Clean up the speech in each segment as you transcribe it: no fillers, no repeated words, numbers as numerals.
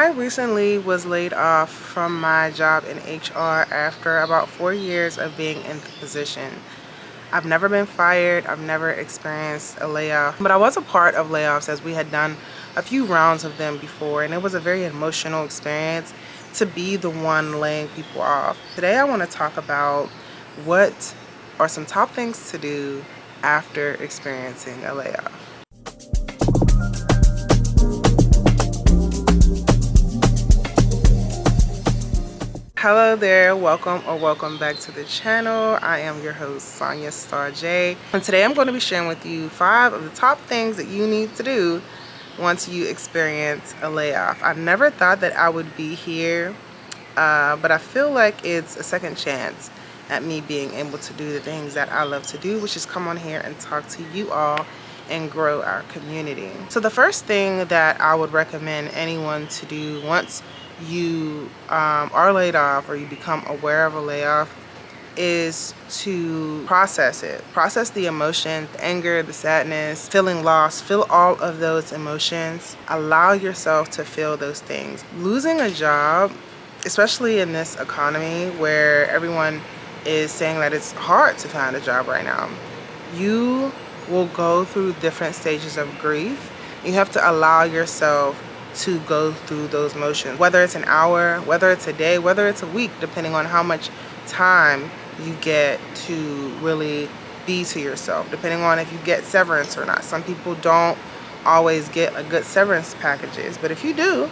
I recently was laid off from my job in HR after about 4 years of being in the position. I've never been fired, I've never experienced a layoff, but I was a part of layoffs as we had done a few rounds of them before, and it was a very emotional experience to be the one laying people off. Today I want to talk about what are some top things to do after experiencing a layoff. Hello there, welcome back to the channel. I am your host, Saunya Starr J, and today I'm going to be sharing with you 5 of the top things that you need to do once you experience a layoff. I never thought that I would be here, but I feel like it's a second chance at me being able to do the things that I love to do, which is come on here and talk to you all and grow our community. So the first thing that I would recommend anyone to do once you are laid off or you become aware of a layoff is to process it. Process the emotion, the anger, the sadness, feeling lost. Feel all of those emotions. Allow yourself to feel those things. Losing a job, especially in this economy where everyone is saying that it's hard to find a job right now, you will go through different stages of grief. You have to allow yourself to go through those motions, whether it's an hour, whether it's a day, whether it's a week, depending on how much time you get to really be to yourself, depending on if you get severance or not. Some people don't always get a good severance packages, but if you do,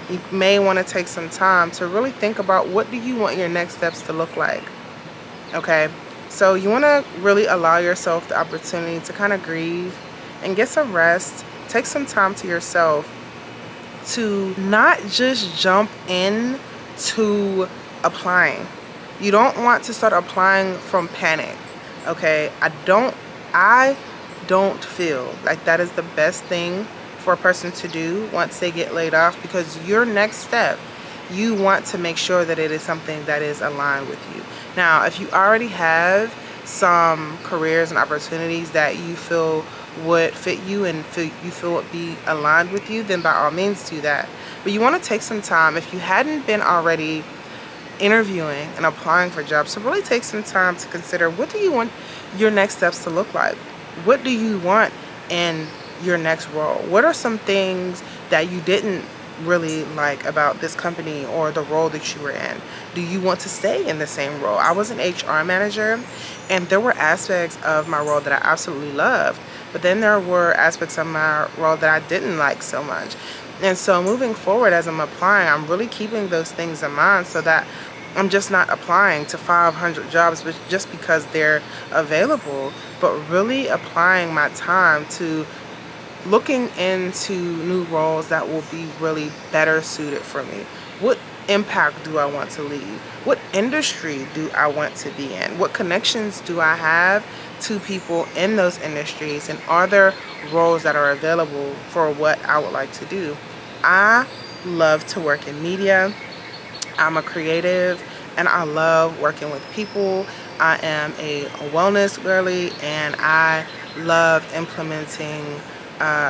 you may want to take some time to really think about what do you want your next steps to look like. Okay, so you want to really allow yourself the opportunity to kind of grieve and get some rest. Take some time to yourself to not just jump in to applying. You don't want to start applying from panic. Okay, I don't feel like that is the best thing for a person to do once they get laid off, because your next step, you want to make sure that it is something that is aligned with you. Now, if you already have some careers and opportunities that you feel would fit you and you feel would be aligned with you, then by all means do that. But you want to take some time, if you hadn't been already interviewing and applying for jobs, so really take some time to consider, what do you want your next steps to look like? What do you want in your next role? What are some things that you didn't really like about this company or the role that you were in? Do you want to stay in the same role? I was an HR manager, and there were aspects of my role that I absolutely loved, but then there were aspects of my role that I didn't like so much. And so moving forward, as I'm applying, I'm really keeping those things in mind, so that I'm just not applying to 500 jobs just because they're available, but really applying my time to looking into new roles that will be really better suited for me. What impact do I want to leave? What industry do I want to be in? What connections do I have to people in those industries? And are there roles that are available for what I would like to do? I love to work in media. I'm a creative and I love working with people. I am a wellness girly, and I love implementing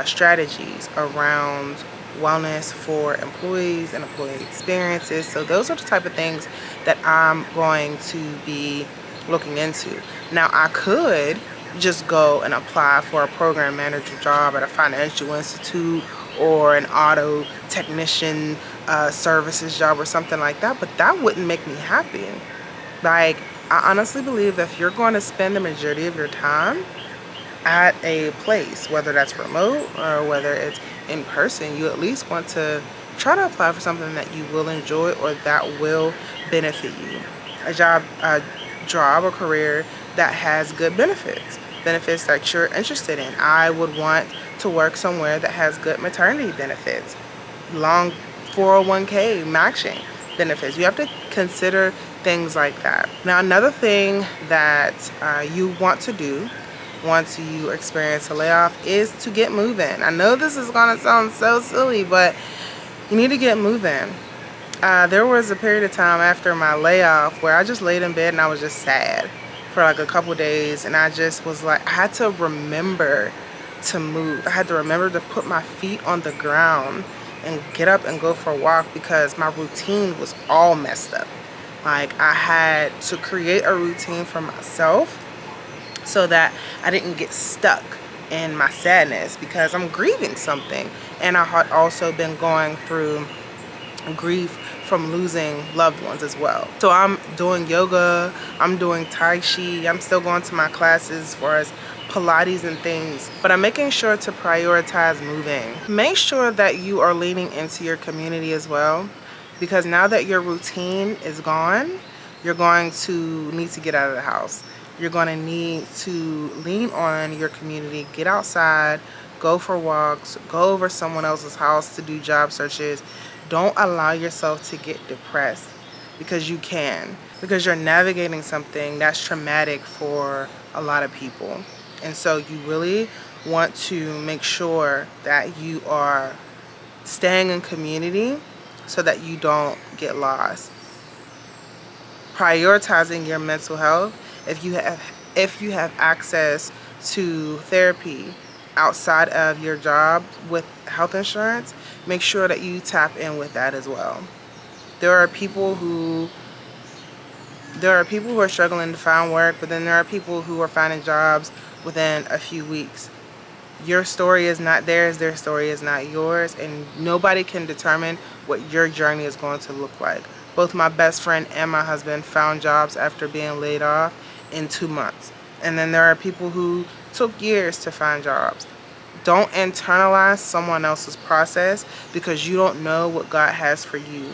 strategies around wellness for employees and employee experiences. So those are the type of things that I'm going to be looking into. Now, I could just go and apply for a program manager job at a financial institute or an auto technician services job or something like that, but that wouldn't make me happy. Like, I honestly believe that if you're going to spend the majority of your time at a place, whether that's remote or whether it's in person, you at least want to try to apply for something that you will enjoy or that will benefit you. A job or career that has good benefits that you're interested in. I would want to work somewhere that has good maternity benefits, long 401k matching benefits. You have to consider things like that. Now, another thing that you want to do once you experience a layoff is to get moving. I know this is gonna sound so silly, but you need to get moving. There was a period of time after my layoff where I just laid in bed and I was just sad for like a couple days, and I just was like, I had to remember to move. I had to remember to put my feet on the ground and get up and go for a walk because my routine was all messed up. Like, I had to create a routine for myself so that I didn't get stuck in my sadness because I'm grieving something. And I had also been going through grief from losing loved ones as well. So I'm doing yoga, I'm doing Tai Chi, I'm still going to my classes as far as Pilates and things, but I'm making sure to prioritize moving. Make sure that you are leaning into your community as well, because now that your routine is gone, you're going to need to get out of the house. You're going to need to lean on your community, get outside, go for walks, go over someone else's house to do job searches. Don't allow yourself to get depressed, because you can, because you're navigating something that's traumatic for a lot of people. And so you really want to make sure that you are staying in community so that you don't get lost. Prioritizing your mental health. If you have access to therapy outside of your job with health insurance, make sure that you tap in with that as well. There are people who are struggling to find work, but then there are people who are finding jobs within a few weeks. Your story is not theirs, their story is not yours, and nobody can determine what your journey is going to look like. Both my best friend and my husband found jobs after being laid off in 2 months. And then there are people who took years to find jobs. Don't internalize someone else's process, because you don't know what God has for you.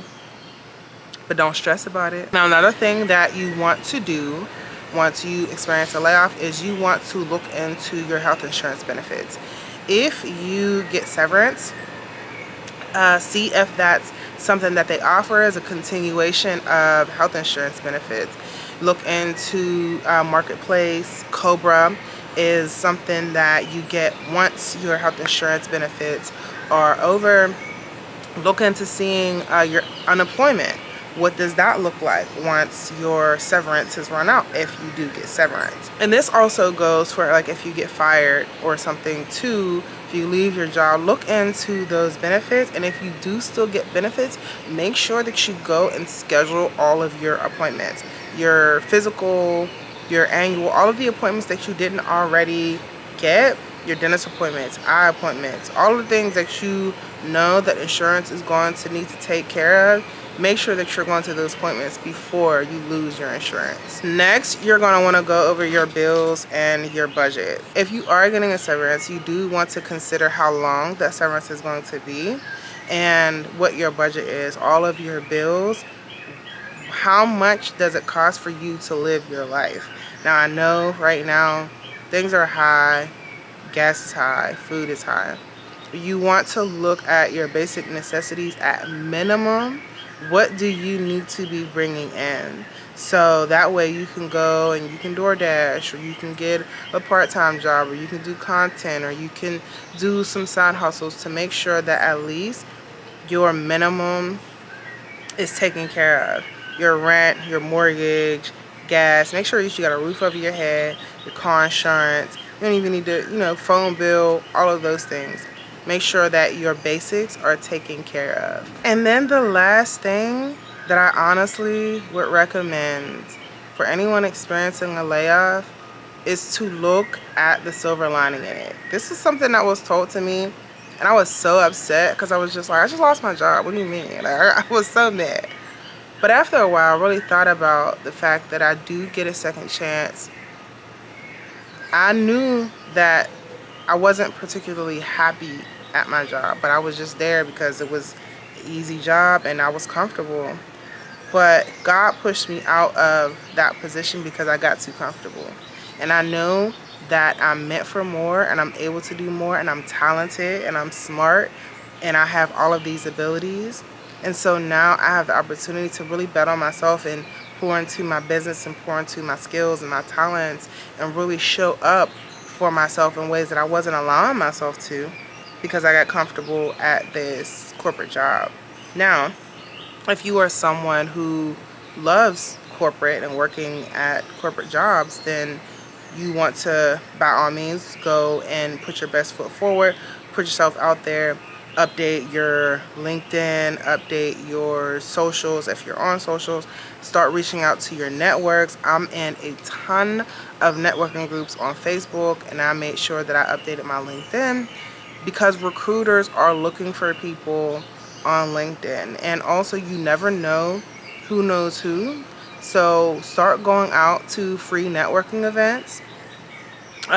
But don't stress about it. Now, another thing that you want to do once you experience a layoff is you want to look into your health insurance benefits. If you get severance, see if that's something that they offer as a continuation of health insurance benefits. Look into Marketplace. Cobra is something that you get once your health insurance benefits are over. Look into seeing your unemployment. What does that look like once your severance has run out, if you do get severance? And this also goes for, like, if you get fired or something too. If you leave your job, look into those benefits. And if you do still get benefits, make sure that you go and schedule all of your appointments, your physical, your annual, all of the appointments that you didn't already get, your dentist appointments, eye appointments, all of the things that you know that insurance is going to need to take care of. Make sure that you're going to those appointments before you lose your insurance. Next, you're going to want to go over your bills and your budget. If you are getting a severance, you do want to consider how long that severance is going to be and what your budget is, all of your bills. How much does it cost for you to live your life? Now, I know right now things are high, gas is high, food is high. You want to look at your basic necessities at minimum. What do you need to be bringing in? So that way you can go and you can DoorDash, or you can get a part-time job, or you can do content, or you can do some side hustles to make sure that at least your minimum is taken care of. Your rent, your mortgage, gas. Make sure that you got a roof over your head, your car insurance. You don't even need to, phone bill, all of those things. Make sure that your basics are taken care of. And then the last thing that I honestly would recommend for anyone experiencing a layoff is to look at the silver lining in it. This is something that was told to me, and I was so upset because I was just like, I just lost my job. What do you mean? Like, I was so mad. But after a while, I really thought about the fact that I do get a second chance. I knew that I wasn't particularly happy at my job, but I was just there because it was an easy job and I was comfortable. But God pushed me out of that position because I got too comfortable. And I know that I'm meant for more, and I'm able to do more, and I'm talented, and I'm smart, and I have all of these abilities. And so now I have the opportunity to really bet on myself and pour into my business and pour into my skills and my talents and really show up for myself in ways that I wasn't allowing myself to because I got comfortable at this corporate job. Now, if you are someone who loves corporate and working at corporate jobs, then you want to, by all means, go and put your best foot forward, put yourself out there, update your LinkedIn, update your socials if you're on socials, start reaching out to your networks. I'm in a ton of networking groups on Facebook, and I made sure that I updated my LinkedIn because recruiters are looking for people on LinkedIn. And also, you never know who knows who. So start going out to free networking events.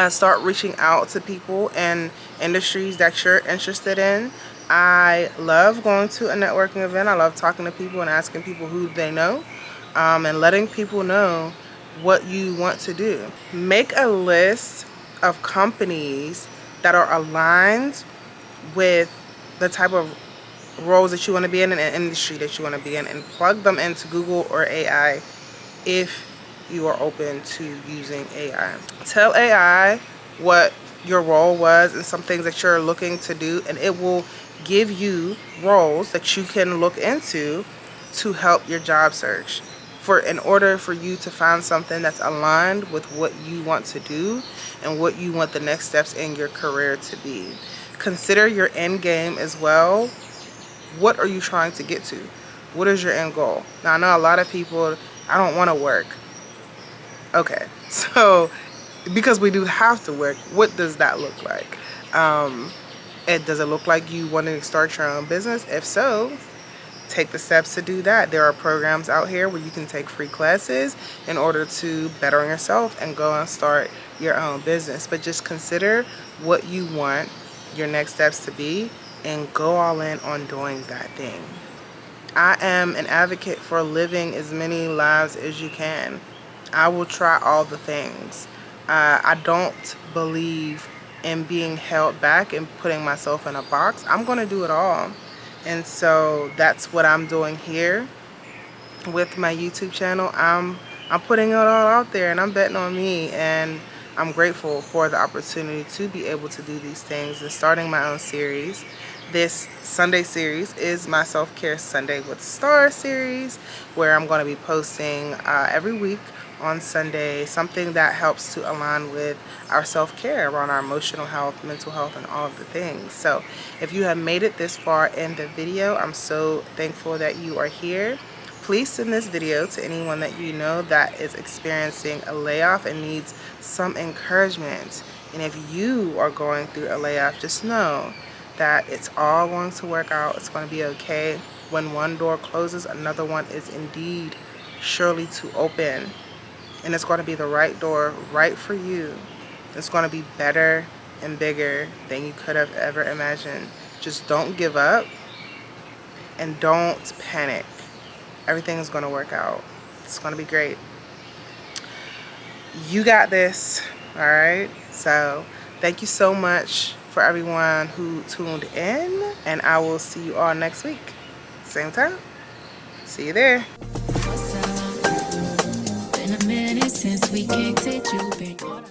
Start reaching out to people in industries that you're interested in. I love going to a networking event. I love talking to people and asking people who they know, and letting people know what you want to do. Make a list of companies that are aligned with the type of roles that you want to be in and an industry that you want to be in, and plug them into Google or AI if you are open to using AI. Tell AI what your role was and some things that you're looking to do, and it will give you roles that you can look into to help your job search. In order for you to find something that's aligned with what you want to do and what you want the next steps in your career to be. Consider your end game as well. What are you trying to get to? What is your end goal? Now, I know a lot of people, I don't want to work. Okay, so because we do have to work, what does that look like? Does it look like you wanting to start your own business? If so, take the steps to do that. There are programs out here where you can take free classes in order to better yourself and go and start your own business. But just consider what you want your next steps to be and go all in on doing that thing. I am an advocate for living as many lives as you can. I will try all the things. I don't believe in being held back and putting myself in a box. I'm going to do it all. And so that's what I'm doing here with my YouTube channel. I'm putting it all out there, and I'm betting on me, and I'm grateful for the opportunity to be able to do these things and starting my own series. This Sunday series is my Self-Care Sunday with Starr series, where I'm going to be posting every week on Sunday something that helps to align with our self-care around our emotional health, mental health, and all of the things. So if you have made it this far in the video, I'm so thankful that you are here. Please send this video to anyone that you know that is experiencing a layoff and needs some encouragement. And if you are going through a layoff, just know that it's all going to work out. It's going to be okay. When one door closes, another one is indeed surely to open. And it's going to be the right door, right for you. It's going to be better and bigger than you could have ever imagined. Just don't give up and don't panic. Everything is going to work out. It's going to be great. You got this. All right. So thank you so much for everyone who tuned in, and I will see you all next week. Same time. See you there. Been a minute since we kicked it. You've been